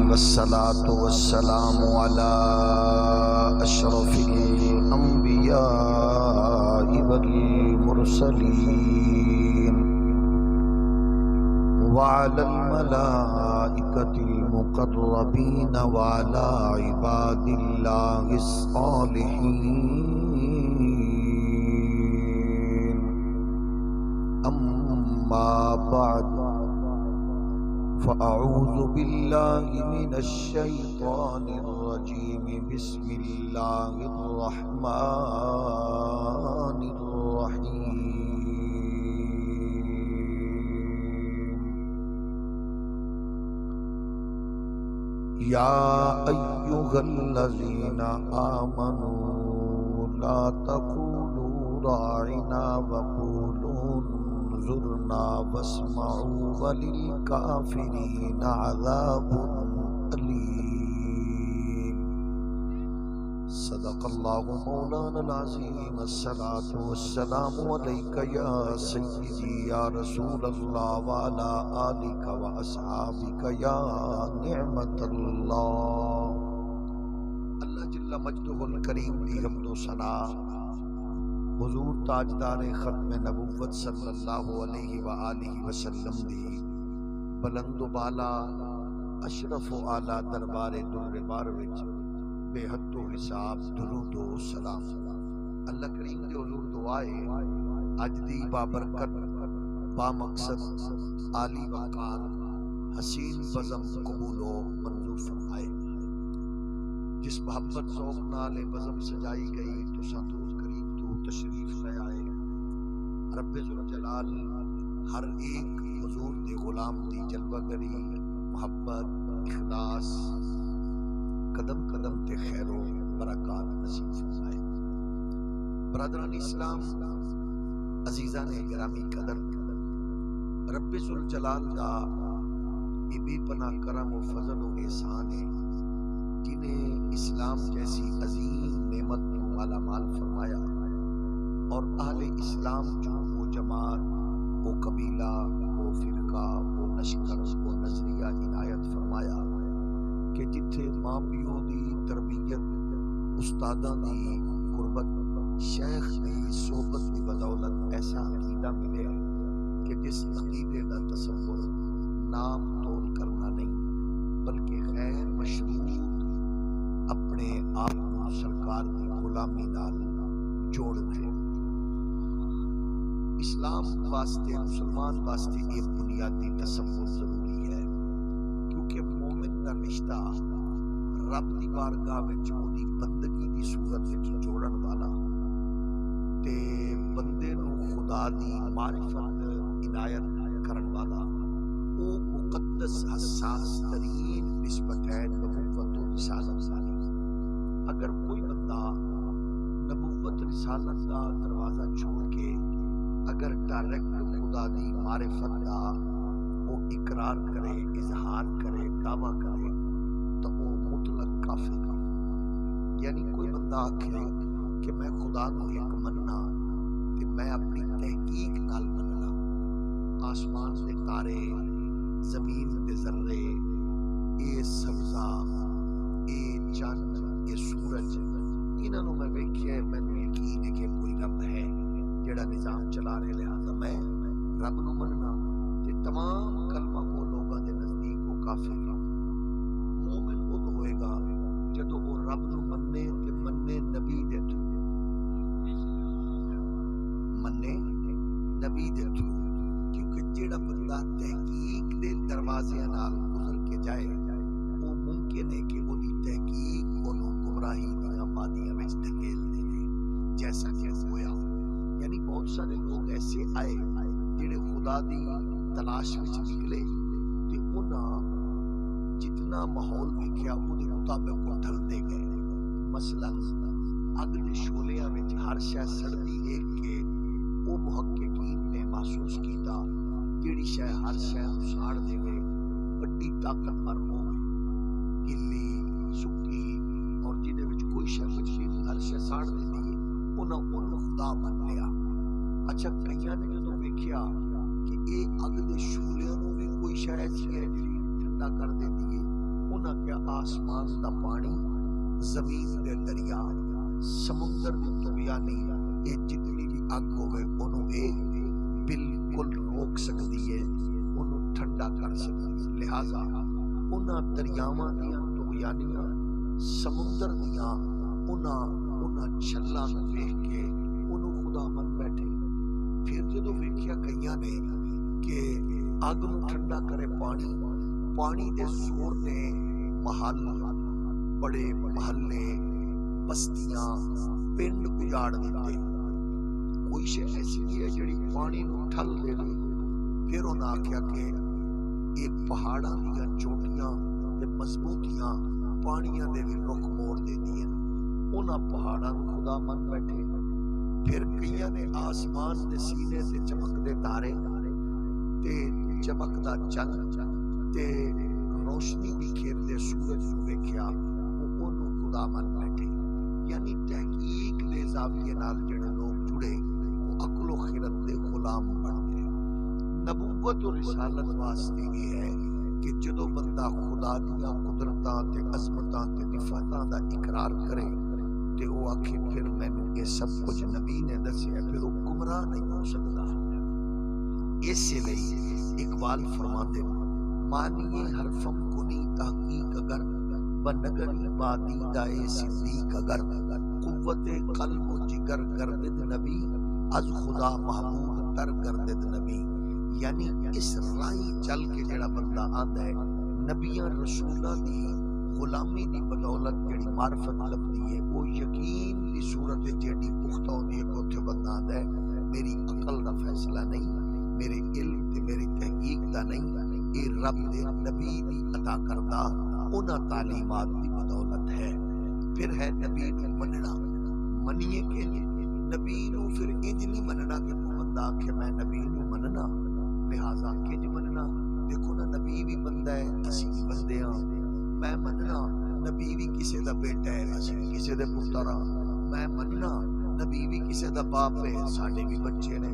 والصلاة والسلام على أشرف الأنبياء والمرسلين وعلى الملائكة المقربين وعلى عباد الله الصالحين. أما بعد، فأعوذ بالله من الشيطان الرجيم. بسم الله الرحمن الرحيم. يا أيها الذين آمنوا لا تقولوا راعنا وقولوا انظرنا واسمعوا وللكافرين عذاب أليم. صدق الله مولانا العظيم. الصلاة والسلام عليك يا سيدي يا رسول الله وعلى آلك وأصحابك يا نعمة الله. اللہ جل مجدہ الکریم دی حمد و ثنا حضور تاجدار ختم نبوت صلی اللہ علیہ وآلہ وسلم دی بلند و بالا اشرف و اعلیٰ دربار در بار وچ بے حد و حساب درود و سلام. اللہ کریم دے حضور دعائے اج دی بابرکت با مقصد عالی وقار حسین بزم قبول و منظور فرمائے. جس محبت ذوق نال بزم سجائی گئی تو ساتھ تشریف لے آئے. رب ذوالجلال ہر ایک حضور دے غلام دی جلوہ گری محبت اخلاص قدم قدم تے خیر و برکات نصیب فرمائے. برادران اسلام، عزیزان گرامی قدر، رب ذوالجلال دا یہ بے پناہ کرم و فضل و احسان ہے جنہیں اسلام جیسی عظیم نعمت کو مالا مال فرمایا اور اہل اسلام جو وہ جماعت، وہ قبیلہ، وہ فرقہ، وہ لشکر، وہ نظریہ عنایت فرمایا کہ جتھے ماں پیو دی تربیت، استاداں دی قربت، شیخ دی صحبت دی بدولت ایسا عقیدہ ملے کہ جس عقیدے دا تصور نام تول کرنا نہیں بلکہ غیر مشروط اپنے آپ کو سرکار دی غلامی نال جوڑ دے. اسلام واسطے، مسلمان واسطے ایک بنیادی تصور ضروری ہے کیونکہ مومن دا رشتہ رب دی بارگاہ وچ اودی بندگی دی صورت وچ جوڑن والا تے بندے نو خدا دی معرفت عنایت کرن والا او مقدس حساس ترین نسبت ہے نبوت و رسالت والی. اگر کوئی بندہ نبوت رسالت کا دروازہ چھوڑ کے اگر ڈائریکٹ خدا دی معرفت دا وہ اقرار کرے، اظہار کرے، دعویٰ کرے تو وہ مطلق کافر ہے. یعنی کوئی بندہ آکھے کہ میں خدا کو ایک مننا تے میں اپنی تحقیق نال مننا، آسمان دے تارے، زمین دے ذرے، اے سبزہ، اے چند، اے سورج، انہاں نوں میں ویکھیا مینوں یقین ہے کہ کوئی رب ہے جڑا نظام چلا رہے، لہذا میں رب نو مننا تے تمام کلمہ کو لوگاں دے نزدیک وہ کافر ہے. مومن ادو ہوئے گا جدو وہ رب نو مننے تے مننے نبی دے تھرو، مننے نبی دے تھرو. کیونکہ جڑا بندہ تحقیق دے دروازے نال گزر کے جائے وہ ممکن ہے کہ وہ دی تحقیق انہوں گمراہی دیاں وادیاں وچ دھکیل دے جیسا کہ ہویا. یعنی بہت سارے لوگ ایسے آئے جڑے خدا دی تلاش وچ نکلے تے انہاں جتنا ماحول ویکھیا او دے مطابق وہ ڈھلتے گئے. مثلا اگ دے شولیاں وچ ہر شے سڑدی دیکھ کے او محققین نے محسوس کیتا جیڑی شے ہر شے نوں ساڑ دے بڑی طاقتور ہوے، گلی سکی اور جدے وچ کوئی شے کچھ نہیں ہر شے ساڑ دیندی ہے، انہاں خدا من لیا. اچھا کئیاں نے جدوں ویکھیا کہ اے اگ دے شولیاں نوں بھی کوئی شے ایسی ہے جڑی ٹھنڈا کر دیندی ہے، انہاں کیا آسمان دا پانی، زمین دے دریا، سمندر دی طغیانی، اے جتنی بھی اگ ہوئے انہوں اے بالکل روک سکتی ہے، انہوں ٹھنڈا کر سکتی ہے۔ لہٰذا انہاں دریاواں دیاں طغیانیاں، سمندر دیاں انہاں چھلاں نوں ویکھ کے انہوں خدا من بیٹھے۔ پھر جدو ویکھیا کئیاں نے کہ اگ نوں ٹھنڈا کرے پانی دے زور نے محل، بڑے محلے، بستیاں، پنڈ اجاڑ دیتے، کوئی شے ایسی ہے جڑی پانی نوں ٹھل دے۔ پھر انہاں آکھیا کہ یہ پہاڑاں دیاں چوٹیاں تے مضبوطیاں پانیاں دے بھی رخ موڑ دے دیاں، انہاں پہاڑاں نوں خدا من بیٹھے۔ پھر کئیاں نے آسمان دے سینے تے چمک دے تارے تے چمکدا چند تے روشنی بکھیر دے سورج نوں ویکھیا، وہ انہوں خدا من بیٹھے۔ یعنی تحقیق دے زاویے نال جڑے لوگ جڑے وہ عقل و خرد دے غلام بن گئے۔ نبوت و رسالت واسطے یہ ہے کہ جدو بندہ خدا دیاں قدرتاں تے عظمتاں تے نفاتاں دا اقرار کرے تے وہ آکھے پھر مینوں یہ سب کچھ نبی نے دسیا، پھر وہ گمراہ نہیں ہو سکتا۔ اس لیے اقبال فرماندے مانیے حرفم کنی تحقیق اگر، بنگری بادی دائے صدیق اگر، قوت قلب و جگر گردد نبی، از خدا محبوب تر گردد نبی۔ یعنی اس رائی چل کے جڑا بندہ آندا ہے نبیاں رسولاں دی غلامی دی بدولت جڑی معرفت لبدی ہے، وہ یقین دی صورت جڑی پختہ ہوندی ہے کہ اوتھے بندہ آندا ہے میری عقل دا فیصلہ نہیں، میرے علم تے میری تحقیق دا نہیں، اے رب دے نبی دی عطا کردہ انہاں تعلیمات دی بدولت ہے۔ پھر ہے نبی نو مننا، منیے کہ نبی نو پھر انج نہیں مننا کہ کوئی بندہ آکھے میں نبی نو مننا، لہٰذا کنج مننا؟ دیکھو نا نبی بھی بندہ ہے، اسی بھی بندے ہاں۔ میں مننا نبی بھی کسے دا بیٹا ہے، اسی بھی کسے دے پتر ہاں۔ میں مننا نبی بھی کسے دا باپ ہے، ساڈے بھی بچے نے،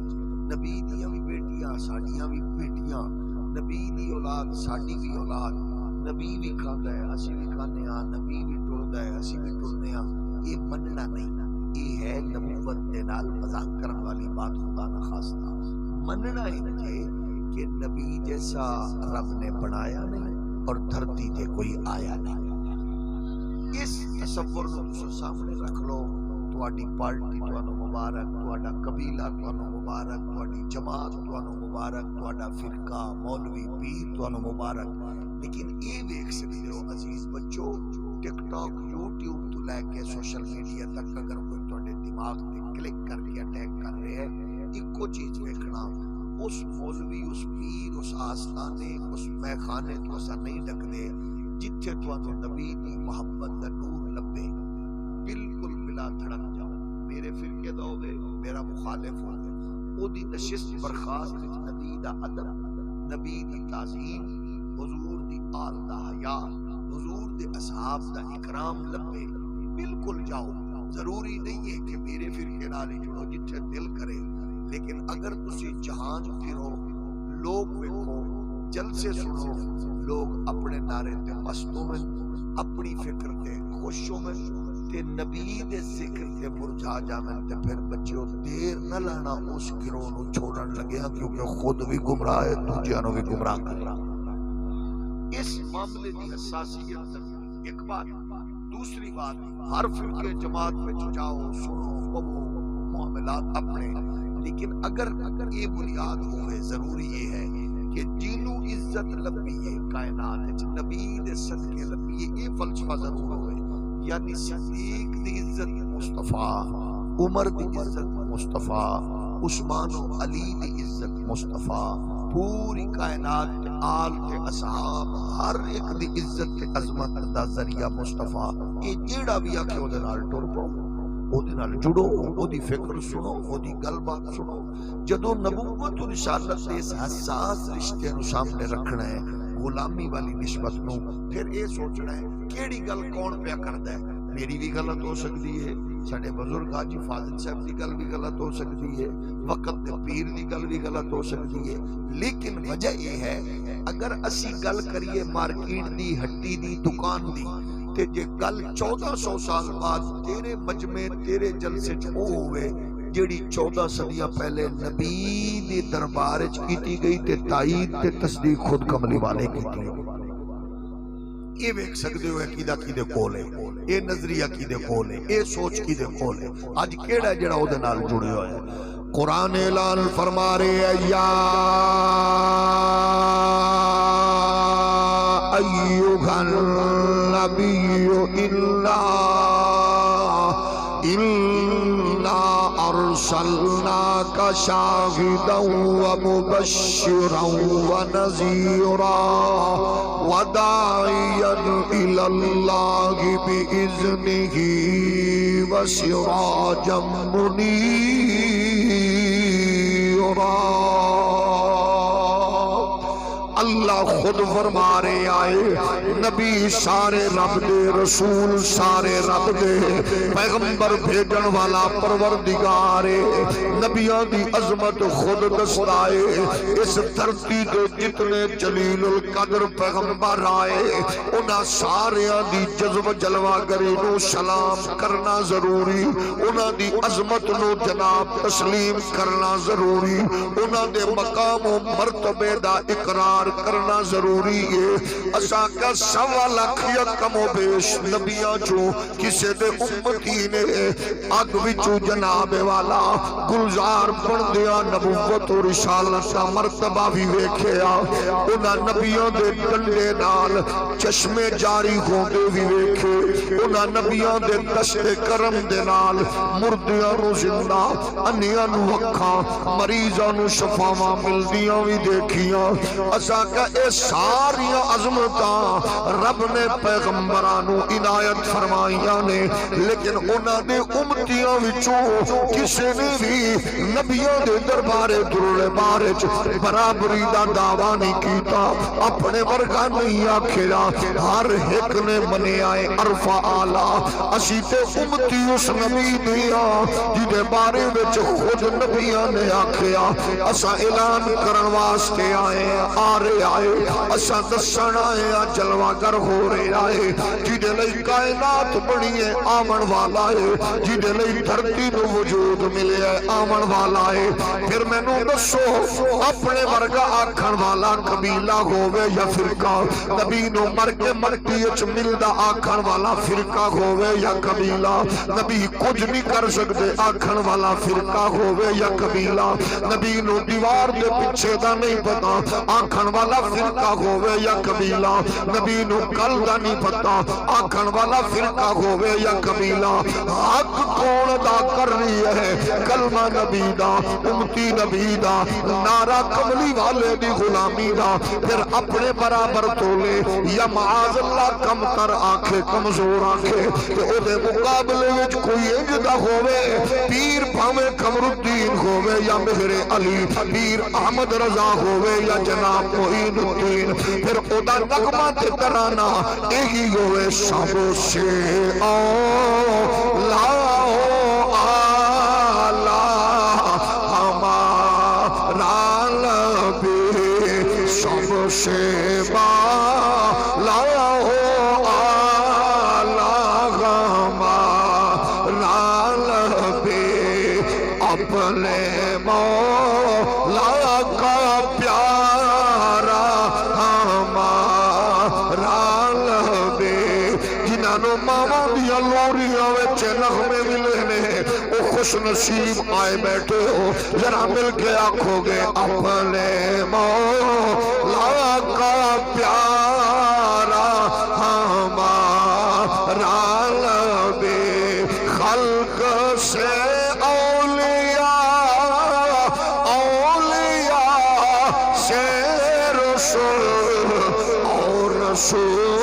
نبی دیاں بھی بیٹیاں ساڈیاں بھی بیٹیاں، نبی دی اولاد ساڈی بھی اولاد، نبی بھی کھاندا ہے اسی بھی کھانے ہاں، نبی بھی ٹردا ہے اسی بھی ٹرنے ہاں۔ یہ مننا نہیں، یہ ہے نبوت دے نال مذاق کرن والی بات، خدا نہ خواستہ۔ مننا ہے کہ نبی جیسا رب نے بنایا نہیں اور دھرتی تے کوئی آیا نہیں۔ اس تصور کو تساں سامنے رکھ لو، تواڈی پارٹی تانوں مبارک، تواڈا قبیلہ تانوں مبارک، تواڈی جماعت تانوں مبارک، تواڈا فرقہ مولوی پیر تانوں مبارک، لیکن یہ ویکھ سکتے ہو عزیز بچو، ٹک ٹاک یوٹیوب تو لے کے سوشل میڈیا تک اگر کوئی تواڈے دماغ تے کلک کر کے اٹیک کر رہے ہیں، ایکو چیز ویکھنا، اس مولوی، اس پیر، اس آستانے، اس میخانے تو اسا نہیں ڈکدے جتھے تانوں نبی دی محبت دا نور لبے، بالکل بلا دھڑک جاؤ۔ میرے فرقے دا ہوے، میرا مخالف ہوے، او دی نشست برخاست وچ نبی دا ادب، نبی دی تعظیم، حضور دی آل دا حیا، حضور دے اصحاب دا اکرام لبے، بالکل جاؤ۔ ضروری نہیں ہے کہ میرے فرقے نال ہی جڑو، جتھے دل کرے، لیکن اگر تسی جہان پھرو، لوگ ویکھو، جلسے سنو، لوگ اپنے نعرے تے مست ہوون، اپنی فکر تے خوش ہوون تے نبی دے ذکر تے مرجھا جاون، تے پھر بچیو دیر نہ لانا اس گروہ نو چھوڑن لگیا، کیونکہ خود بھی گمراہ ہے، دوجیاں نو بھی گمراہ کرنا۔ اس معاملے دی حساسیت ایک بات، دوسری بات، ہر فرقے جماعت میں جاؤ، سنو، پڑھو، معاملات اپنے، لیکن اگر یہ بنیاد ہوئے، ضروری یہ ہے کہ جنوں عزت لبی ہے کائنات نبی دے صدقے لبی ہے، یہ فلسفہ ضرور ہوئے، یعنی صدیق دی عزت مصطفیٰ، عمر دی عزت مصطفیٰ، عثمان و علی دی عزت مصطفیٰ، پوری کائنات تے آل تے اصحاب ہر ایک دی عزت تے عظمت دا ذریعہ مصطفیٰ۔ یہ جیڑا بھی آکھے او دے نال ٹر پو، او دے نال جڑو، او دی فکر سنو، او دی گل بات سنو۔ جدو نبوت و رسالت دے اس حساس رشتے نو سامنے رکھنا ہے، غلامی والی نسبت نو، پھر اے سوچنا ہے کیڑی گل کون پیا کردا ہے، میری بھی غلط ہو سکتی ہے، ساڈے بزرگ حاجی فاضل صاحب دی گل بھی غلط ہو سکتی ہے، وقت دے پیر دی گل بھی غلط ہو سکتی ہے، لیکن وجہ یہ ہے اگر اسی گل کریے مارکیٹ دی، ہٹی دی، دکان دی، تے جے گل 1400 سال بعد تیرے مجمع تیرے جلسے چ او ہوئے جیڑی 14 صدیاں پہلے نبی دی دربار وچ کیتی گئی تے تائید تے تصدیق خود کملی والے کیتی ہے، یہ ویکھ سکدے ہو عقیدہ کیدے کول ہے، یہ نظریہ کیدے کول ہے، یہ سوچ کیدے کول ہے، اج کیڑا جڑا او دے نال جڑیا ہوا ہے۔ قرآن اعلان فرما رہے ہیں یا ایھا النبی انا ارسلناک شاہدا ومبشرا ونذیرا وداعیا الی اللہ بإذنہ وسراجا اللہ خود فرما رہے آئے نبی سارے رب دے، رسول سارے رب دے، پیغمبر بھیجن والا پروردگار نبیوں دی عظمت خود دستائے، اس دھرتی دے جتنے جلیل القدر پیغمبر آئے انہاں ساریاں دی جذب جلوہ گری نو سلام کرنا ضروری، انہاں دی عظمت نو جناب تسلیم کرنا ضروری، انہاں دے مقام و مرتبے دا اقرار کرنا ضروری ہے۔ اساں کا 1.25 لاکھ یا کم و بیش نبیاں چوں کسے دے امتی نے اگ وچوں جناب والا گلزار بن دیا نبوت و رسالت کا مرتبہ بھی ویکھیا، انہاں نبیوں دے ڈنڈے نال چشمے جاری ہوندے بھی ویکھے، انہاں نبیوں دے دست کرم دے نال مردیاں نو زندہ، انیاں نو اکھاں، مریضاں نو شفاواں ملدیاں بھی دیکھیاں۔ اساں کہ اے ساری عظمتاں رب نے پیغمبرانو عنایت فرمائیاں نے، لیکن انہاں دے امتیاں وچوں کسے نے بھی نبیوں دے دربارے درولے بارچ برابری دا دعویٰ نہیں کیتا، اپنے ورگا نہیں آکھیا، ہر ایک نے منیا عرفہ آلہ، اسی تے امتی اس نبی دیا جدے بارے وچ خود نبیاں نے آکھیا اسا اعلان کرن واسطے آئے آئے اسا دسن آئے جلوہ گر ہو رہے آئے، جدے لئی کائنات بڑی ہے آمن والا ہے، جدے لئی دھرتی نو وجود ملے ہے آمن والا ہے۔ پھر میں نو دسو اپنے ورگا آکھن والا قبیلہ ہووے یا فرقہ، نبی نو مر کے مٹی اچ ملدا آکھن والا فرقہ ہووے یا قبیلہ، نبی کچھ نہیں کر سکتے آکھن والا فرقہ ہووے یا قبیلہ، نبی نو دیوار دے پیچھے دا نہیں پتا آکھن والا فرقہ ہووے یا قبیلہ، نبی نو کل دا نہیں پتا آکھن والا فرقہ ہووے یا قبیلہ، حق کون ادا کر رہی ہے کلمہ نبی دا، امتی نبی دا، نعرہ کملی والے دی غلامی دا، پھر اپنے برابر تولے یا معاذ اللہ کم تر آنکھیں کمزور آنکھیں کہ او دے مقابلے وچ کوئی انجدہ ہووے، پیر پاوے قمر الدین ہووے یا مہر علی، پیر احمد رضا ہووے یا جناب معین الدین، پھر او دا نغمہ تے ترانہ ایہی ہوئے سب سے اولا آلہ ہمارا نبی، سب سے بالا اپنے مولا کا پیارا ہمارا نبی، جنہاں نو ماواں دیاں لوریاں وچ نغمے ملے نے او خوش نصیب آئے بیٹھے ہو، ذرا مل کے آکھو گے اپنے مولا کا پیارا ہمارا نبی، خلق سے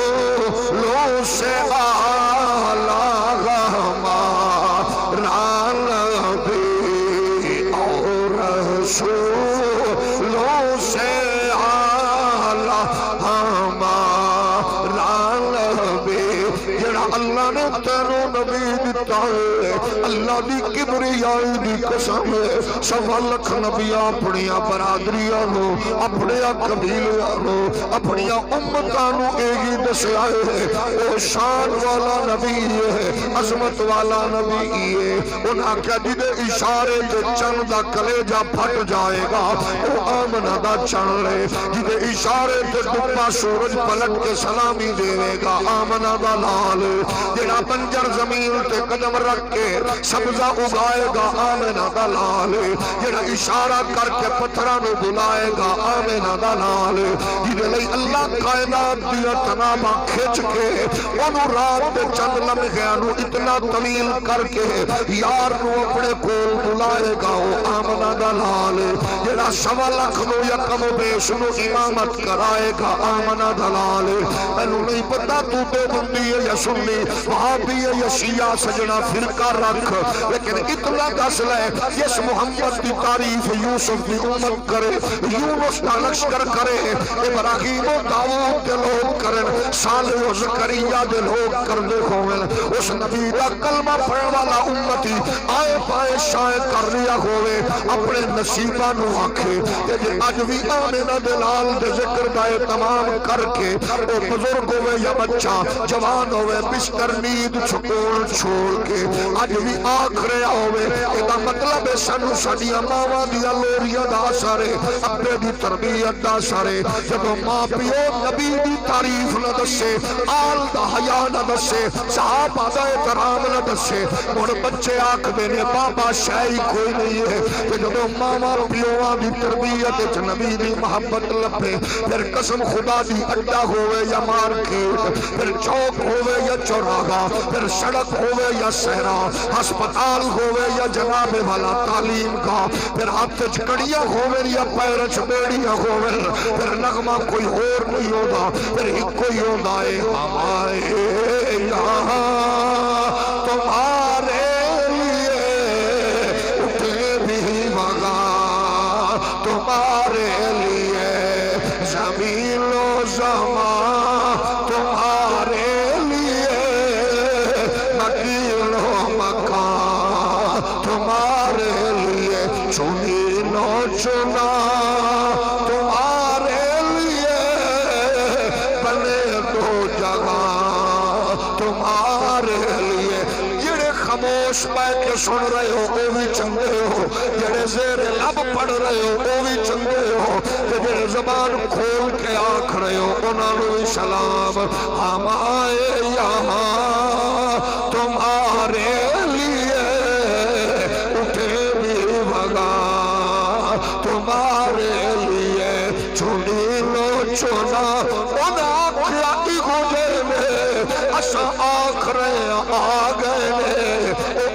رسولوں سے اعلیٰ ہمارا نبی، اور رسولوں سے اعلیٰ ہمارا نبی، جڑا اللہ نے تینوں نبی دیتا ہے اللہ دی کبریائی دی قسم ہے سوا لکھ نبی اپنیاں برادریاں نو اپنیاں قبیلیاں نو اپنیاں امتاں نو ایہی دسیا ہے او شان والا نبی ہے عظمت والا نبی ہے انہاں کیا جدے اشارے تے چند دا کلیجہ پھٹ جائے گا او آمنہ دا چن لے جدے اشارے تے ڈبا سورج پلٹ کے سلامی دے گا آمنہ دا لال جڑا بنجر زمین تے قدم رکھ کے سبزہ اگائے گا آمنہ دا لال جڑا اشارہ کر کے پتھرانو بلائے گا آمنہ دا لال جدے لئی اللہ کائنات دیا تنابہ کھچ کے انہوں رات دے چند لمحیانو اتنا طویل کر کے یار نو اپنے کول بلائے گا آمنہ دا لال جڑا سوا لکھ نو یکم بیش نو امامت کرائے گا آمنہ دا لال انہوں نہیں پتا تو دے بندی ہے یا سنی وہابی ہے یا شیعہ سجنہ فرقہ رکھ لیکن اتنا دس لے اس محمد دی تعریف یوسف دی امت کرے یونس دا لشکر کرے ابراہیم و داؤد دے لوگ کرن صالح و زکریا دے لوگ کرنے ہوئے اس نبی دا کلمہ پڑھ والا امتی آئے پائے شائع کر ریا ہوئے اپنے نصیبہ نو آکھے کہ آج بھی آمنہ دلال دے ذکر دائے تمام کر کے او بزرگ ہوئے یا بچہ جوان ہوئے بستر نیند چھکون چھوڑ کے آج بھی آکھرے ہوئے ایدہ مطلب سنو سڑیا ماما دیا لوریا دا سارے اپنے دی تربیت دا سارے جب ماں پیو نبی دی تعریف نہ دسے آل دا حیاء نہ دسے صحابہ دا احترام نہ دسے اور بچے آکھ دینے بابا شاہی کوئی نہیں ہے کہ جب ماما پیو دی تربیت نبی دی محبت لپے پھر قسم خدا دی اڈا ہوئے یا مارکیٹ پھر چوک ہوئے یا چوراہا پھر سڑک ہوئے یا صحرا ہسپتال ہوئے یا جناب والا تعلیم کا پھر ہاتھ چکڑیاں ہوئے یا پیرچ بیڑیاں ہوئے پھر نغمہ کوئی اور نہیں ہوتا پھر ایک کوئی ہوتا ہے ہمارے یہاں تمہارے لیے اٹھے بھی مگا تمہارے لیے زمین و زمان تمہارے لیے مکین و مکان تمہارے لیے چنین و چنا تمہارے لیے بنے دو جگہ تمہارے لیے جڑے خاموش پہ کے سن رہے ہو وہ بھی چنگے ہو جڑے زیر لب پڑھ رہے ہو وہ بھی چنگے ہو جڑے زبان کھول کے آنکھ رہے ہو انہوں نے سلام ہم آئے یہاں تمہارے لیے اٹھے بھی بھگا تمہارے لیے چنی لو چنا انہاں کھلائی گھوڑے میں اسا آخرے آگئے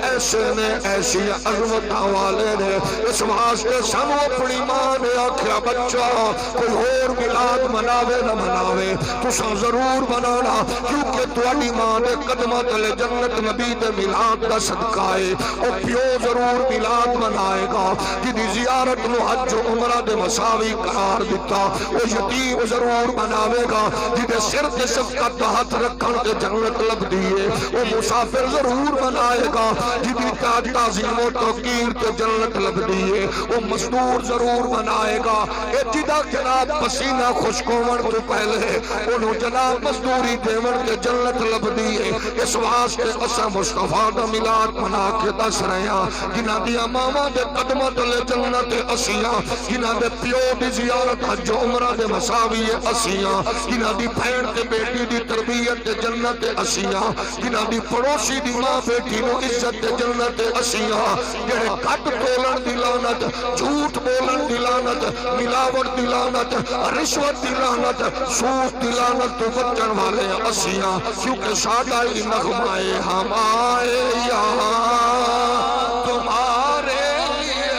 ایسے نے ایسی عظمتہ والے نے اس واسطے سب اپنی ماں نے آکھیا بچہ کوئی اور ملاد مناوے نہ مناوے تو سا ضرور منانا کیونکہ تواڈی ماں نے قدمت لے جنت نبی دے ملاد دا صدقہ ہے او پیو ضرور ملاد منائے گا جدی زیارت نو حج و عمرہ دے مساوی قرار دیتا او یتیم ضرور مناوے گا جدے سر دے شفقت ہاتھ رکھن تے جنت لگ دیئے او مسافر ضرور منائے گا جدی تاج تعظیم و توقیر تے جنت لگ دیئے او مزدور ضرور منائے گا اے جدا جناب پسینہ خوشکومن تو پہلے انہوں جناب مزدوری دیون تے جنت لگ دیئے اس واسطے اسا مصطفیٰ دا ملاد منا کے دس رہیاں جنہ دیا ماما دے قدمت لے جنت اسیاں جنہ دے پیو دی زیارت حج عمرہ دے مساوی اسیاں جنہ دی پھین تے بیٹی دی تربیت تے جنت اسیاں جنہ دی پڑوسی دی ماں بیٹی نو عزت تے جنت اسیاں جڑے کٹ تولن دی لعنت جھوٹ بولن دی لعنت ملاوٹ دی لعنت رشوت دی لعنت سود دی لعنت تو بچن والے اسیاں کیونکہ سادہ ہی نغمائے ہم آئے یہاں تمہارے لیے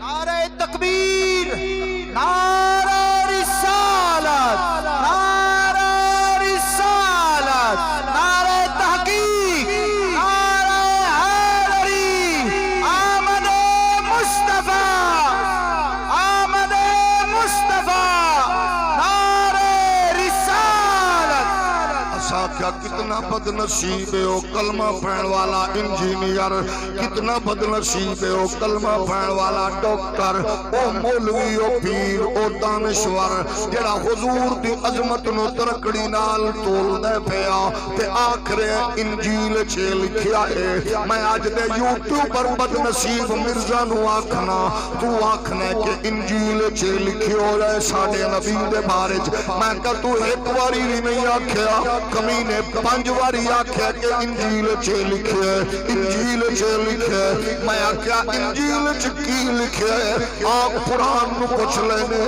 نعرہ تکبیر نعرہ رسالت نعرہ رسالت نعرہ تحقیق نعرہ حیدری آمد مصطفیٰ آمد مصطفیٰ نعرہ رسالت اسا کیا کتنا بد نصیب ہے او کلمہ پڑھن والا انجینئر، کتنا بد نصیب ہے او کلمہ پڑھن والا ڈاکٹر، او مولوی، او پیر، او دانشور جڑا حضور دی عظمت نو ترکڑی نال تول دے پیا تے آخر انجیل چے لکھیا ہے۔ میں آج دے یوٹیوبر بد نصیب مرزا نو آکھنا، تو آکھنا کہ انجیل چے لکھیو رہے ساڑے نبی دے بارے، میں کہا تو ایک واری بھی نہیں آکھیا، کمینے 5 واری آکھیا کہ انجیل چے لکھے، انجیل چے لکھے۔ میں آکھیا انجیل چکی لکھے، آپ قرآن نو کچھ لینے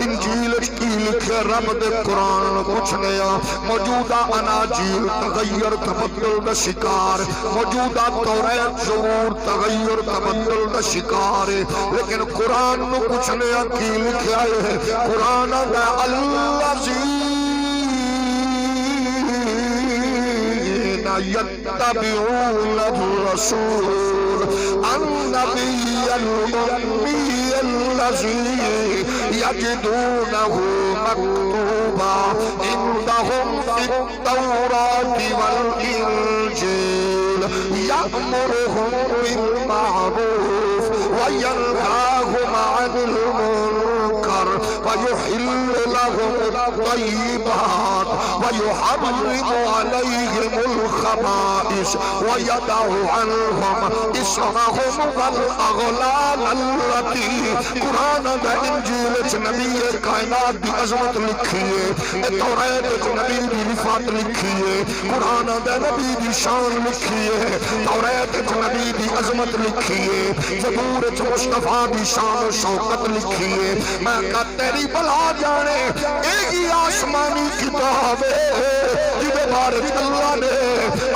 انجیل چکی لکھے، رب دے قرآن نو کچھ نیا۔ موجودہ اناجیل تغیر تبدل دا شکار، موجودہ توریت زبور تغیر تبدل دا شکار، لیکن قرآن نو کچھ نیا کی لکھیا ہے۔ قرآن دا الذین يتبعون الرسول النبي الأمي الذي يجدونه مكتوبا عندهم في التوراة والإنجيل يأمرهم بالمعروف وينهاهم عن المنكر ويحل لهم الطيبات ويحرم عليهم الخبائث ويدع عنهم إصرهم والأغلال التي قرآن دا انجیل نبی کائنات دی عظمت لکھیے، توریت نبی دی رفعت لکھیے، قرآن دا نبی دی شان لکھیے، توریت نبی دی عظمت لکھیے، زبور مصطفیٰ دی شان و شوکت لکھیے۔ میں کہا تیری بلا جانے ایک ہی آسمانی کتاب ہے جدے بارے اللہ نے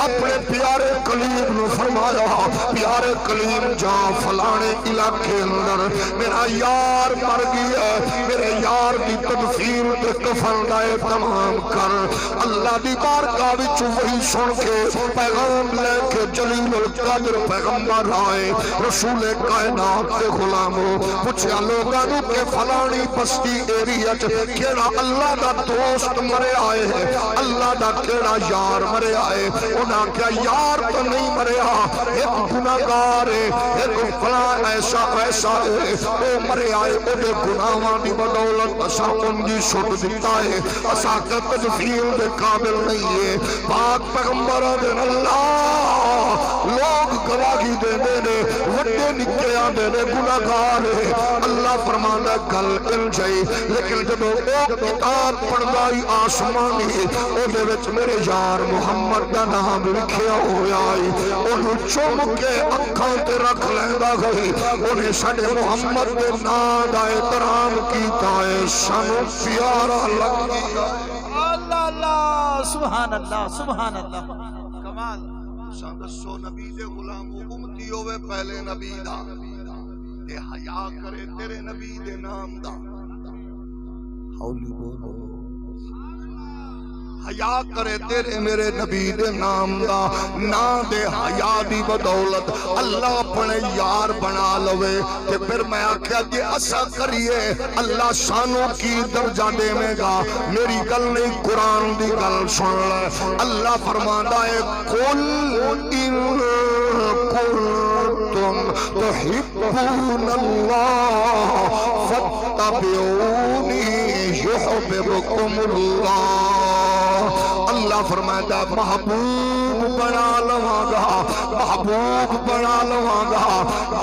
اپنے پیارے کلیم نو فرمایا، پیارے کلیم جا فلانے علاقے اندر میرا یار مر گیا، میرے یار دی تدفین تے کفن دائے تمام کر۔ اللہ دی بارگاہ وچ وہی سن کے پیغام لے کے جلیل القدر پیغمبر آئے، رسول کائنات کے غلاموں پوچھا لوگاں نو کہ فلانی بستی ایریا چ کیڑا اللہ دا دوست مرے آئے ہے، اللہ دا کیڑا یار مرے آئے؟ انہاں کیا یار تو نہیں مرے ایک گناہگار ہے، ایک فلاں ایسا ایسا ہے، وہ مرے آئے او دے گناہاں دی بدولت اسا ان دی چھٹ دیتا ہے، اسا کا تدفین دے قابل نہیں ہے۔ پاک پیغمبر دے اللہ لوگ گواہی دے نے، وڈے نکے آندے نے گناہگار ہے، اللہ فرمانا گل ان جائی، لیکن جب وہ کتاب پڑھدائی آسمانی او دے وچ میرے یار محمد دا نام لکھیا ہویا ہے، انہوں چوم کے اکھاں تے رکھ لیندہ گئی، انہیں ساڑے محمد دے نام دا احترام کیتا ہے، سانو پیارا لگا۔ اللہ اللہ سبحان اللہ سبحان اللہ کمال۔ دسو نبی دے غلامو امتی ہوئے پہلے نبی دا تے حیا کرے تیرے نبی دے نام دا، حولی بولو، حیا کرے تیرے میرے نبی دے نام دا، نا دے حیا دی بدولت اللہ اپنے یار بنا لوے تے پھر میں آکھیا کہ اسا کریے اللہ سانو کی درجہ دے میں گا۔ میری گل نہیں قرآن دی گل سن لے، اللہ فرماندا ہے قل ان کنتم تحبون اللہ فاتبعونی یحببکم اللہ۔ اللہ فرمائدہ محبوب بنا لواں گا، محبوب بنا لواں گا۔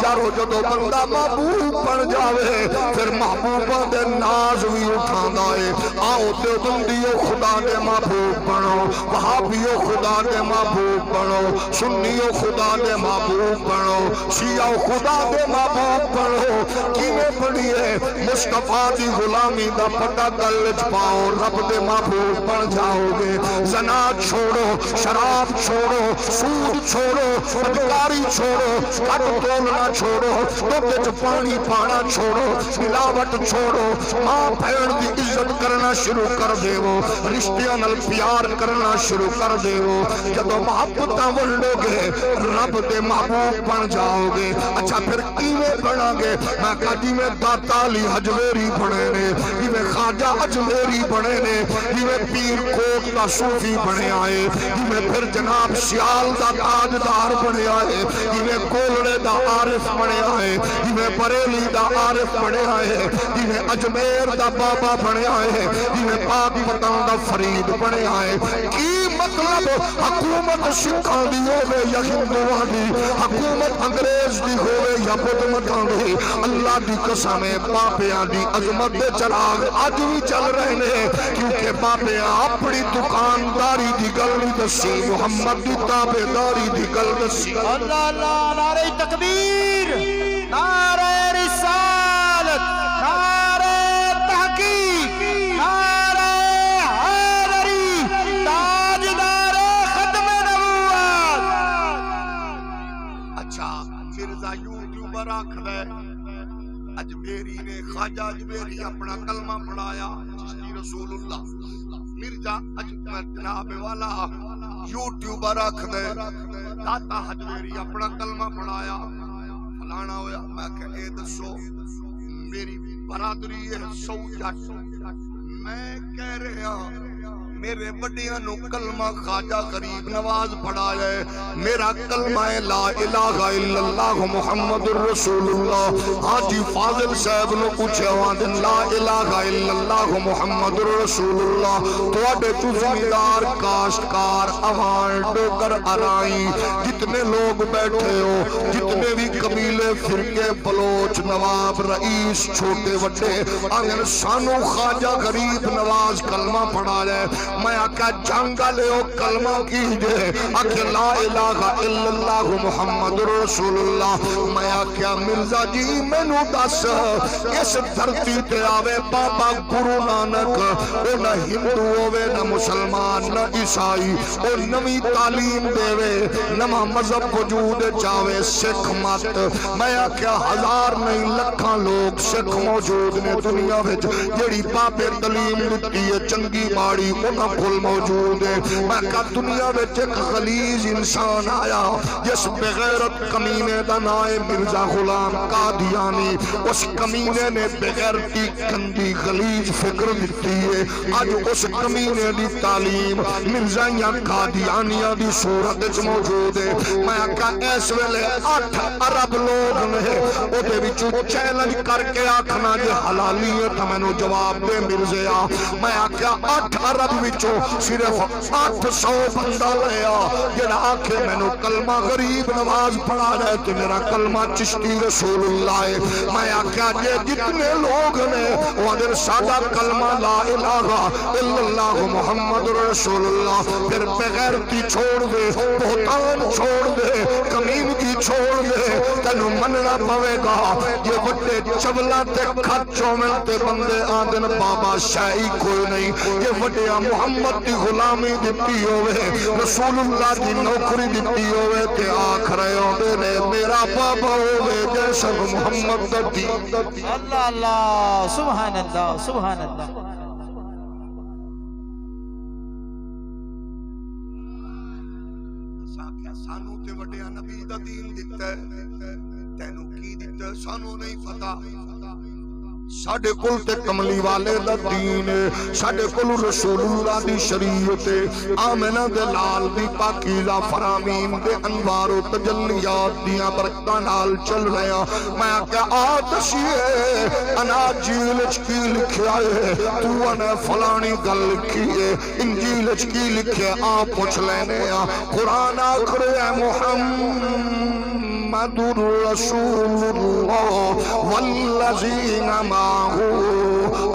یارو جدو بندہ محبوب بن جاوے پھر محبوبہ دے ناز بھی اٹھاندہ ہے۔ آؤ دیوبندیو خدا دے محبوب بنو، وہابیو خدا دے محبوب بنو، سنیو خدا دے محبوب بنو، شیعو خدا دے محبوب بنو۔ کیویں بڑھئے مصطفیٰ دی غلامی دا پتہ گلچ پاؤ، رب دے محبوب بن جاؤ گے۔ زنا چھوڑو، شراب چھوڑو، سود چھوڑو، بدکاری چھوڑو، کٹ تولنا چھوڑو، دودھ پانی پانا چھوڑو، ملاوٹ چھوڑو، ماں بہن دی عزت کرنا شروع کر دیو، رشتیاں نال پیار کرنا شروع کر دیو۔ جدو محبتاں ونڈو گے رب دے محبوب بن جاؤ گے۔ اچھا پھر کیویں بنا گے؟ میں کہا جی میں داتا علی حجویری بنے نے، جی میں خواجہ اجمیری بنے نے، جی میں پیر کوٹ دا صوفی صوفی بنیا ہے، جویں پھر جناب سیال دا تاجدار بنیا ہے، جویں کولڑے دا عارف بنیا ہے، جویں بریلی دا عارف بنیا ہے، جویں اجمیر دا بابا بنیا ہے، جویں پاک پتان دا فرید بنیا ہے۔ کی مطلب حکومت سکھاں دی ہوے یا ہندوؤں دی، حکومت انگریز دی ہوے یا بدھ متاں دی، اللہ دی قسم ہے بابیاں دی عظمت دے چراغ اج بھی چل رہے نے، کیونکہ بابیاں اپنی دکانداری دی گل نہیں دسی، محمد دی تابعداری دی گل دسی۔ اللہ اللہ، نعرہ تکبیر، نعرہ رسالت، نعرہ تحقیق، نعرہ حیدری، تاجدار ختم نبوت۔ اچھا مرزا یوٹیوبر آکھدا ہے اجمیری نے، خواجہ اجمیری اپنا کلمہ پڑھایا، چشتی رسول اللہ۔ مرزا جناب والا یوٹیوبر آکھدا ہے داتا اجمیری اپنا کلمہ پڑھایا، فلانا ہویا۔ میں کہ اے دسو میری برادری ہے سو جٹ، میں کہہ رہا میرے بڑیاں نو کلمہ خواجہ غریب نواز پڑھایا ہے، میرا کلمہ لا الہ الا اللہ محمد رسول اللہ۔ حاجی فاضل صاحب نو پوچھے وادن لا الہ الا اللہ محمد رسول اللہ، تواڈے تو زمیندار کاشتکار عوام ڈوگر ارائی جتنے لوگ بیٹھے ہو، جتنے بھی قبیلے فرقے بلوچ نواب رئیس چھوٹے وڈے، اگر سانو خواجہ غریب نواز کلمہ پڑھایا ہے، میں آکھا جنگا لے او کلمہ کیجئے، آکھا لا الہ الا اللہ محمد رسول اللہ۔ میں آکھا مرزا جی میں نو دس اس دھرتی تے آوے بابا گرو نانک، او نہ ہندو ہووے نہ مسلمان نہ عیسائی، او نوی تعلیم دے وے، نما مذہب وجود چاوے سکھ مت۔ میں آکھا ہزار نہیں لکھاں لوگ سکھ موجود نے دنیا وچ، جیڑی بابے تعلیم دتی ہے چنگی ماڑی انہاں کول موجود ہے۔ میں کہا دنیا وچ ایک غلیظ انسان آیا جس بغیرت کمینے دا نام مرزا غلام قادیانی، اس کمینے نے بغیرتی گندی غلیظ فکر دتی ہے، اج اس کمینے دی تعلیم مرزائیاں قادیانیاں دی صورت وچ موجود ہے۔ میں کہا اس ویلے 8 ارب لوگ نے او دے وچوں چیلنج کر کے آکھنا جے حلالی ہے تے مینوں جواب دے مرزیا۔ میں آکھیا 8 ارب وچوں صرف 800 بندہ لیا جڑا آکھے مینوں کلمہ غریب نواز پڑھا رہے تے میرا کلمہ چشتی رسول اللہ ہے۔ میں آکھیا جے جتنے لوگ نے وہ اگر سادہ کلمہ لا الہ الا اللہ محمد رسول اللہ، پھر بغیرتی چھوڑ دے، بہتان چھوڑ دے، کمینگی چھوڑ دے، تینوں مننا پوے گا۔ یہ وڈے چبلا تے کھچوں میں تے بندے آدن بابا شاہی کوئی نہیں، یہ وڈیا محمد دی غلامی دتی ہوئے، رسول اللہ دی نوکری دتی ہوئے، تے آکھ رہے ہوئے نے میرا بابا ہوئے جیسا محمد دی۔ اللہ اللہ، سبحان اللہ، سبحان اللہ۔ سانو تے وڈیا نبی دا دین دیتا ہے، تینو کی دیتا ہے سانو نہیں پتا۔ ساڑھے کل تے کملی والے دا دین ہے، ساڑھے کل رسول اللہ دی شریعت ہے، آمنہ دے لال دی پاکیزہ فرامین دے انوار و تجلیات دیاں برکتاں نال چل رہے ہیں۔ میں کہا آتشیے اناجیل کی لکھیا ہے، تو انہیں فلانی گل لکھی ہے، انجیل کی لکھیا آپ پوچھ لینے ہیں۔ قرآن آخر ہے محمد رسول اللہ والذین معه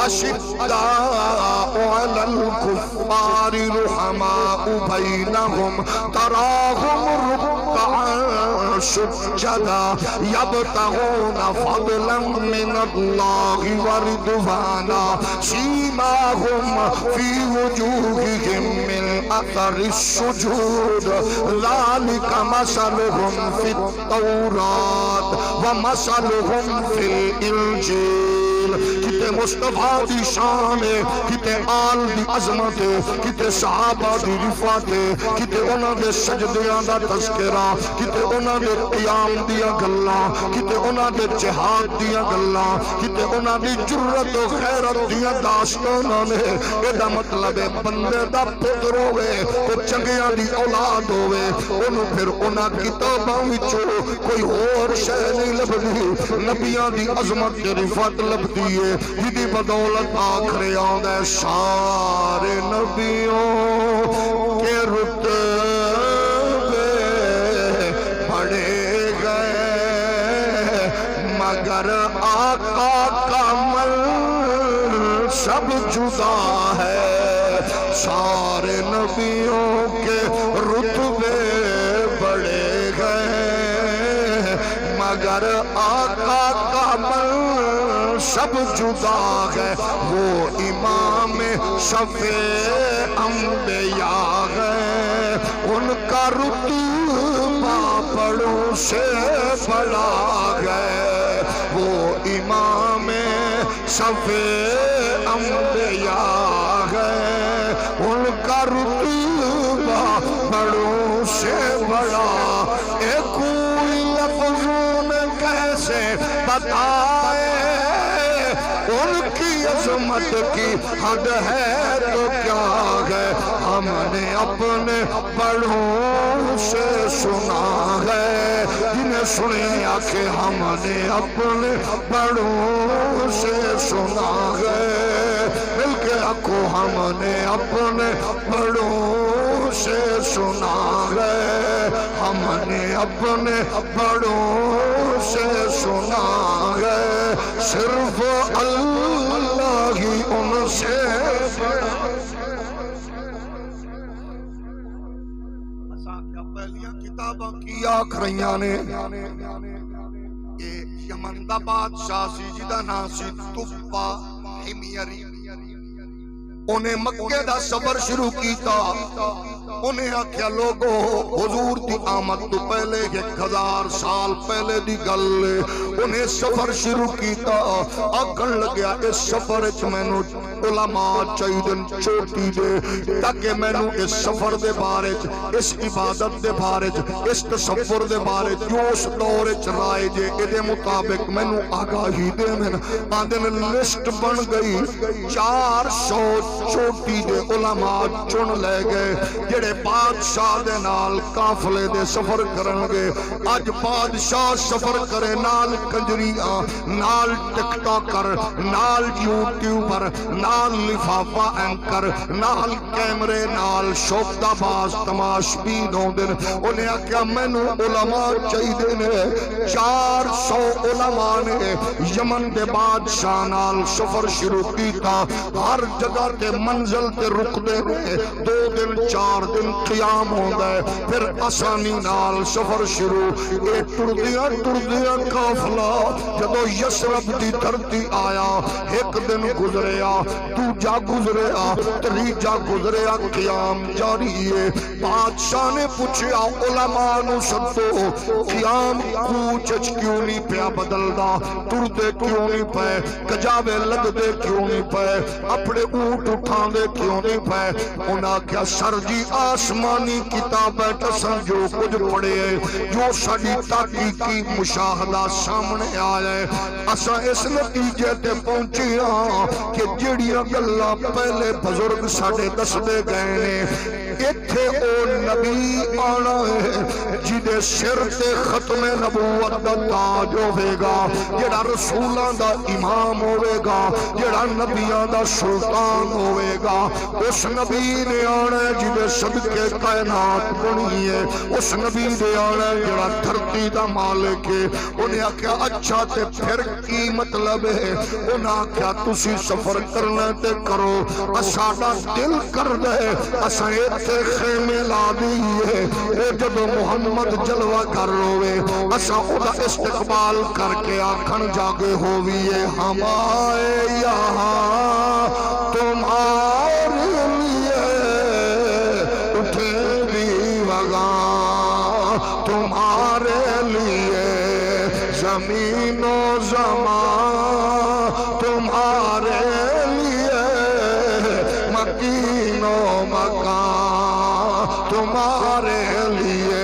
اشداء علی الکفار رحماء بینہم تراہم رکعا سجدا یبتغون فضلا من اللہ ورضوانا سیماہم فی وجوہہم من اثر السجود ذالک مثلہم فی التورات ومثلہم فی الانجیل۔ کتے مصطفیٰ دی شان ہے، کتے آل دی عظمت ہے، کتے صحابہ دی رفعت ہے، کتے انہاں دے سجدیاں دا تذکرہ، کتے انہاں دے قیام دیا گلاں، کتے انہاں دے جہاد دیا گلاں، کتے انہاں دی جرت و خیرت دیا داستاناں نے۔ ایدہ مطلب ہے بندے دا پتر ہوئے تو چنگیاں دی اولاد ہوئے، انہوں پھر انہاں کتاباں وچوں کوئی اور شے نہیں لبدی، نبیاں دی عظمت دی رفعت لبدی ہے، جدی بدولت آخر آدھے سارے نبیوں کے رتبے بڑھے گئے مگر آقا کا منصب جدا ہے، سارے نبیوں کے رتبے بڑھے گئے مگر آقا کا منصب جدا ہے، وہ امام شفیع انبیاء ہے، ان کا رتبہ بڑوں سے بڑا ہے، وہ امام شفیع انبیاء ہے، ان کا رتبہ بڑوں سے بڑا، ایک کوئی لفظوں میں کیسے بتائے ان کی عظمت کی حد ہے تو کیا ہے، ہم نے اپنے بڑوں سے سنا ہے، جنہیں سنے آکے ہم نے اپنے بڑوں سے سنا ہے، بلکہ آکو ہم نے اپنے بڑوں سے سنا ہے، ہم نے اپنے بڑوں سے سنا ہے، صرف اللہ ہی ان سے پہلیاں کتاباں کی آخریاں نے، یہ یمن دا بادشاہ سی جدا نا سی تبا حمیری، انہیں مکے دا سفر شروع کیتا، انہیں آکھیا لوگو حضور دی آمد تو پہلے 1000 سال پہلے دی گل، انہیں سفر شروع کیتا، آکھن لگیا اس سفر اچ مینوں علماء چاہیدن چوٹی دے تاکہ مینوں اس سفر دے بارے اس عبادت دے بارے اس تصور دے بارے جو اس دور اچ رائے جے ادے مطابق مینوں آگاہی دے من آدن لسٹ بن گئی 400 چوٹی دے علماء چن لے گئے جڑے بادشاہ دے نال قافلے دے سفر کرن گے، اج بادشاہ سفر کرے نال کنجریاں، نال ٹک ٹاکر، نال یوٹیوبر، نال لفافہ اینکر، نال کیمرے، نال شوکتا باز تماشبین ہوندن، انہیں آکھیا مینوں علماء چاہیے نے، 400 علماء نے یمن دے بادشاہ نال سفر شروع کیتا، ہر جگہ تے منزل تے رک دے نے، 2 دن 4 دن قیام ہوندا ہے، پھر آسانی نال سفر شروع، اے ٹردیاں قافلہ جدو یسرب دی دھرتی آیا، ایک دن گزریا، دوجا گزریا، تریجا گزریا، قیام جاری ہے، بادشاہ نے پوچھیا علماء نو سدو، قیام کوچ کیوں نہیں پیا بدلدا، ٹردے کیوں نہیں پے، کجاوے لگدے کیوں نہیں پے، اپنے اونٹ اٹھان دے کیوں نہیں پے، انہاں کیا سر جی آسمانی کتابیں تساں جو کچھ پڑھے ہیں، جو ساڈی تحقیقی مشاہدہ سامنے آیا ہے، اساں اس نتیجے تے پہنچے ہاں کہ جڑیاں گلاں پہلے بزرگ ساڈے دسدے گئے نے، ایتھے او نبی آنا ہے جدے سر تے ختم نبوت دا تاج ہوے گا، جڑا رسولاں دا امام ہوے گا، جڑا نبیاں دا سلطان ہوے گا، اس نبی نے آنا ہے جدے صدقے کائنات بنی ہے، اس نبی نے آنا ہے جڑا دھرتی دا مالک ہے، انہیں آکھیا اچھا تے پھر کی مطلب ہے، انہاں کیا تسی سفر کرنا تے کرو، اساڈا دل کر دے اساں ایتھے خیمے لا دیئے، اے جدو محمد جلوہ کر روے اساں اودا استقبال کر کے آکھن جاگے ہوئیے، ہم آئے یہاں تمہارے لیے اٹھے بھی وگاں، تمہارے لیے زمین و زمان، تمہارے تمہارے لیے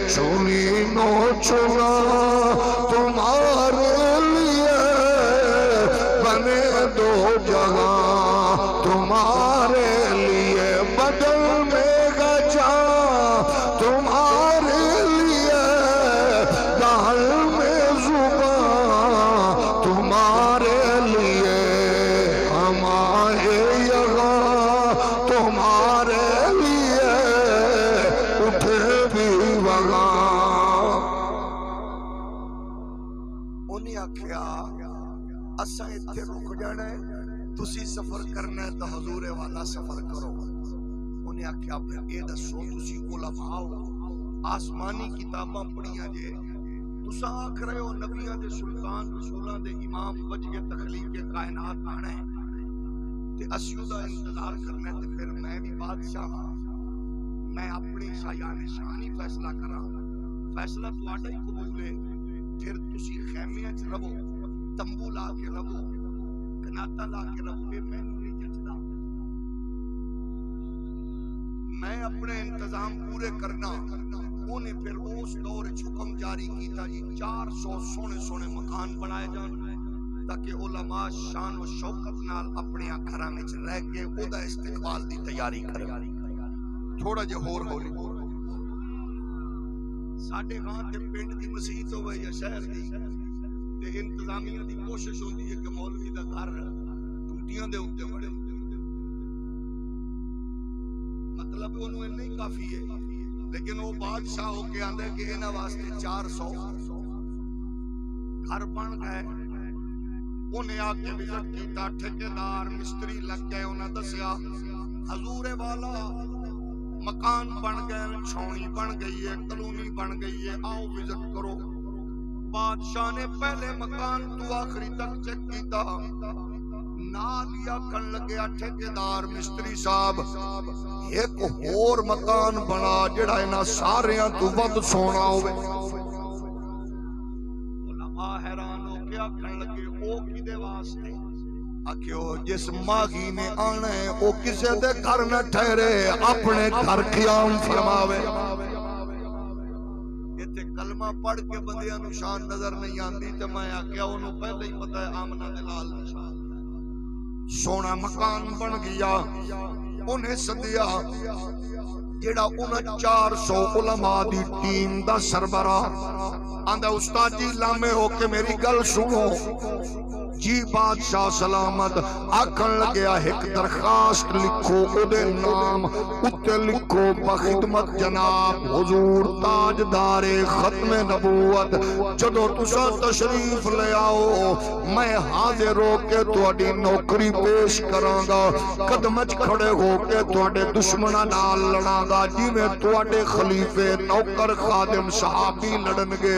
چنی نو چنا تمہارے لیے بنے دو جگہ تمہارے لیے بدل میں گجا تمہارے لیے دہل میں زبان تمہارے لیے ہم آئے یہاں تمہارے لیے اٹھے بھی وہاں انہیں آکھیا اساں اتھے رک جانا ہے تسی سفر کرنا ہے تو حضور والا سفر کرو انہیں آکھیا اے دسو تسی علماء آسمانی کتاباں پڑھیاں جے تساں آکھ رہے ہو نبیاں دے سلطان رسولاں دے امام بچ کے تخلیق کائنات آنا ہے تے اسیوں دا انتظار کرنا ہے تے پھر میں بھی بادشاہ ہاں میں اپنی شایان شانی فیصلہ کراں فیصلہ تواڈا ہی قبول ہے پھر تسی خیمیاں چ رہو تمبو لا کے رہو کناتا لا کے رہو اے میں نہیں جچدا میں اپنے انتظام پورے کرنا انہیں پھر اس دور حکم جاری کیتا جی 400 سونے سونے مکان بنائے جان تاکہ علماء شان و شوکت نال اپنے گھراں وچ رہ کے او دا استقبال دی تیاری کریں تھوڑا جے ہور ہولی ساڈے ہاں تے پنڈ دی مسجد ہوے یا شہر دی تے انتظامیہ دی کوشش ہوندی ہے کہ مولوی دا گھر ٹوٹیاں دے اوتے بڑے مطلب انہوں نہیں کافی ہے لیکن وہ بادشاہ ہو کے آندے کہ انہاں واسطے 400 گھر بن گئے انہیں آ کے وزٹ کیتا ٹھیکیدار مستری لگ گئے انہاں دسیا حضور والا مکان بن گئے چھاؤنی بن گئی ہے کلونی بن گئی ہے آؤ وزٹ کرو بادشاہ نے پہلے مکان تو آخری تک چیک کیتا نالیا کن لگیا ٹھیکیدار مستری صاحب ایک اور مکان بنا جڑا انہاں ساریاں تو ود سونا ہوئے علماء حیران ہو کے آکھن لگے او کدے واسطے آکھیو جس ماغی نے آنا ہے او کسے دے گھر نہ ٹھہرے اپنے گھر قیام فرماوے ایتھے کلمہ پڑھ کے بندیاں نو شان نظر نہیں آندی تے میں آکھیا انہوں پہلے ہی پتہ ہے آمنہ دلال نشان سونا مکان بن گیا انہیں سدیا جیڑا انہیں 400 علماء دی ٹیم دا سربراہ آندہ استاد جی لامے ہو کے میری گل سنو جی بادشاہ سلامت آکھن لگیا ایک درخواست لکھو او دے نام اتے لکھو بخدمت جناب حضور تاجدار ختم نبوت جدو تسا تشریف لے آؤ میں حاضر ہو کے تواڈی نوکری پیش کراں گا قدمچ کھڑے ہو کے تواڈے دشمناں نال لڑاں گا جی میں تواڈے خلیفے نوکر خادم صحابی لڑن گے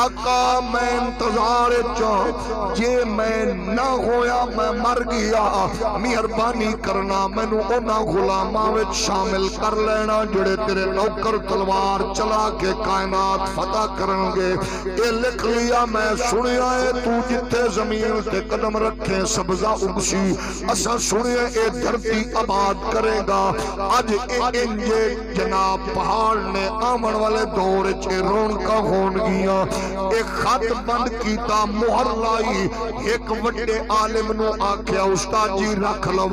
آقا میں انتظار چاہ جے میں نہ ہویا میں مر گیا مہربانی کرنا مینوں انہاں غلاماں وچ شامل کر لینا جڑے تیرے نوکر تلوار چلا کے کائنات فتح کرن گے اے لکھ لیا میں سنیا ہے تو جتھے زمین تے قدم رکھے سبزہ اگسی اسا سنیا اے دھرتی آباد کرے گا اج اے انجے جناب پہاڑ نے آمن والے دور وچ رونقاں ہون گیاں اے خط بند کیتا مہر لائی ایک وڈے عالم نو آکھیا استاد جی رکھ لو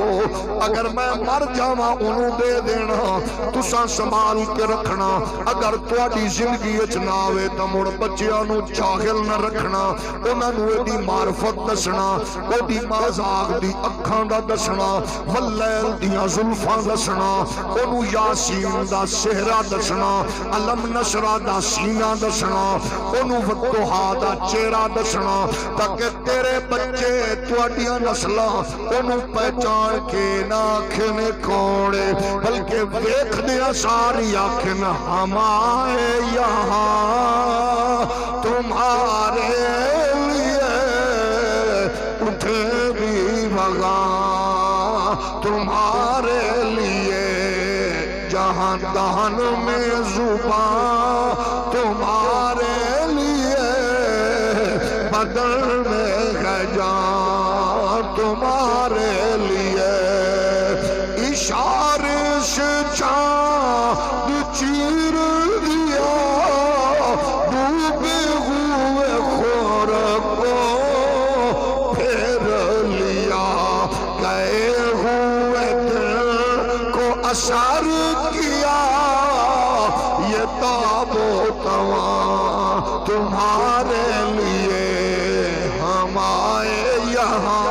اگر میں مر جاواں انہوں دے دینا تساں سنبھال کے رکھنا اگر تواڈی زندگی وچ نہ آوے تے مڑ بچیاں نو جاہل نہ رکھنا انہاں نو ایدی معرفت دسنا اودی مذاق دی اکھاں دا دسنا واللیل دیاں زلفاں دسنا اونوں یاسین دا صحرا دسنا علم نشرہ دا سینہ دسنا اونوں فتوحا دا چہرہ دسنا تاکہ تیرے بچے تواڈیاں نسلاں انہوں پہچان کے نہ آکھن کوڑے بلکہ ویکھ دیا ساری آکھن ہم آئے یہاں تمہارے لیے اٹھے بھی بھگاں تمہارے لیے جہاں دہن میں زبان تمہارے لیے بدل میں جان تمہارے لیے اشارے سے چاند تمہارے لیے ہم آئے یہاں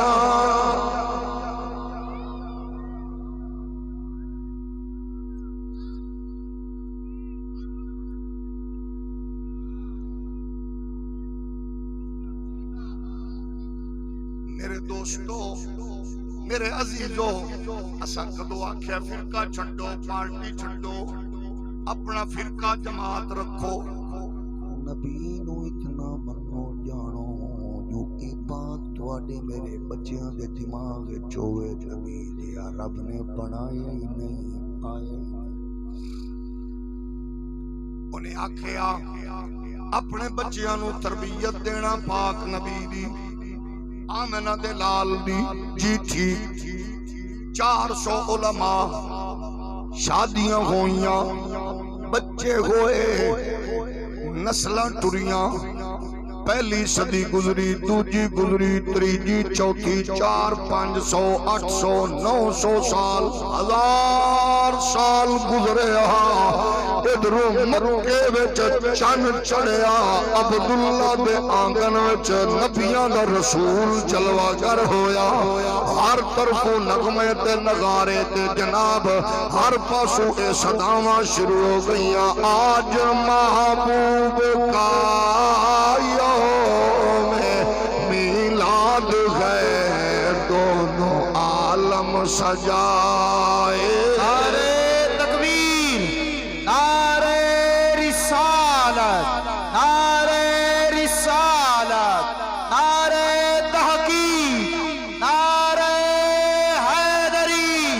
میرے دوستو میرے عزیزو اساں کدو آکھیا فرقہ چھڈو پارٹی چھڈو اپنا فرقہ جماعت رکھو نبی نو اتنا منو جانو جو اے بات تواڈے میرے بچیاں دے دماغ وچ ہوئے نبی دیا رب نے بنایا ہی نہیں آیا ہی نہیں انہیں آکھیا اپنے بچیاں نو تربیت دینا پاک نبی دی آمنہ دے لال دی جی ٹھیک 400 علماء شادیاں ہوئیاں بچے ہوئے نسلاں ٹریاں پہلی صدی گزری دوجی گزری تریجی چوتھی 400 500 800 900 سال 1000 سال گزرے ادھروں مکے وچ چن چڑھیا عبداللہ دے آنگن وچ نبیاں دا رسول جلوہ گر ہویا ہر طرفوں نغمے تے نغارے تے جناب ہر پاسوں اے صداواں شروع ہو گئیاں آج محبوب کا یوم میلاد ہے دونوں عالم سجائے نعرے تکبیر نعرے رسالت نعرے رسالت نعرے تحقیق نعرے حیدری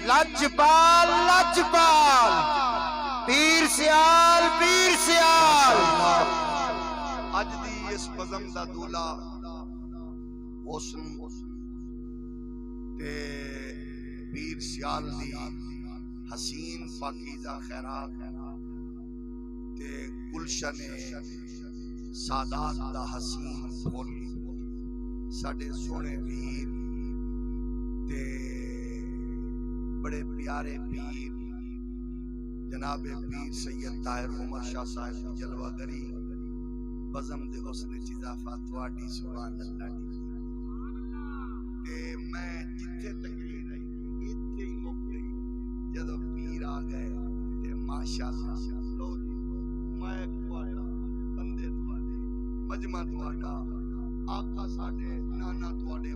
لجپال لجپال پیر سیال پیر سیال اج دی اس بزم دا دولا حسن تے پیر سیال دی حسین پاکیزہ خیرات تے گلشن سادات دا حسین پھول ساڈے سونے ویر تے بڑے پیارے پیر جناب پیر سید طاہر عمر شاہ صاحب کی جلوہ گری بزم دے حسن اضافہ تواڈی سبحان اللہ تے میں جتھے تقریر آئی اتھے ہی مک گئی جدو پیر آ گئے تے ماشاءاللہ لو جی میں تواڈا بندے تواڈے مجمع تواڈا آقا ساڈے نانا تواڈے